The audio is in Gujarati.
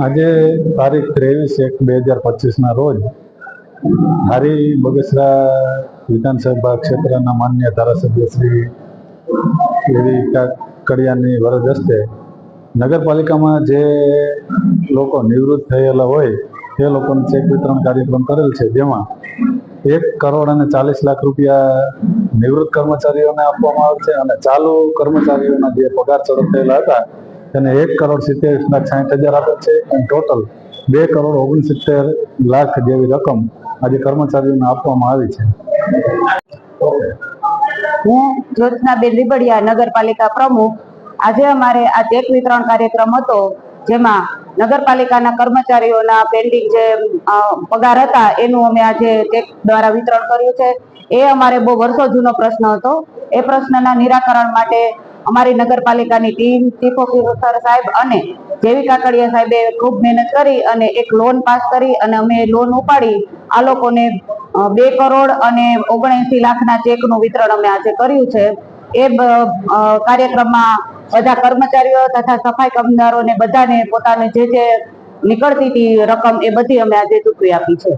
આજે તારીખ 23/1/2025 રોજ ધારી બગસરા વિધાનસભા ક્ષેત્રના માન્ય ધારાસભ્ય શ્રી એવી કડિયાની વરદ હસ્તે નગરપાલિકામાં જે લોકો નિવૃત્ત થયેલા હોય તે લોકોને ચેક વિતરણ કાર્યક્રમ કરેલ છે, જેમાં 1,40,40 રૂપિયા નિવૃત્ત કર્મચારીઓને આપવામાં આવે છે અને ચાલુ કર્મચારીઓના જે પગાર ચડત થયેલા હતા તેને 1,70,60,000 આપે છે અને ટોટલ 2,69,00,000 જેવી રકમ આજે કર્મચારીઓને આપવામાં આવી છે. હું જ્યોત્સનાબેન રીબડિયા, નગરપાલિકા પ્રમુખ. આજે અમારે આ ચેક વિતરણ કાર્યક્રમ હતો, જેમાં નગરપાલિકાના કર્મચારીઓના પેન્ડિંગ જે પગાર હતા એનું અમે આજે ચેક દ્વારા વિતરણ કર્યું છે. એ અમારે બહુ વર્ષો જૂનો પ્રશ્ન હતો. એ પ્રશ્નના નિરાકરણ માટે અમારી નગરપાલિકાની ટીમ, ચીફ ઓફિસર સાહેબ અને જેવી કાકડિયા સાહેબે ખૂબ મહેનત કરી અને એક લોન પાસ કરી અને અમે લોન ઉપાડી આ લોકોને 2,79,00,000 ચેકનું વિતરણ અમે આજે કર્યું છે. એ કાર્યક્રમમાં બધા કર્મચારીઓ તથા સફાઈ કામદારોને બધાને પોતાને જે નીકળતી હતી રકમ એ બધી અમે આજે ચૂકવી આપી છે.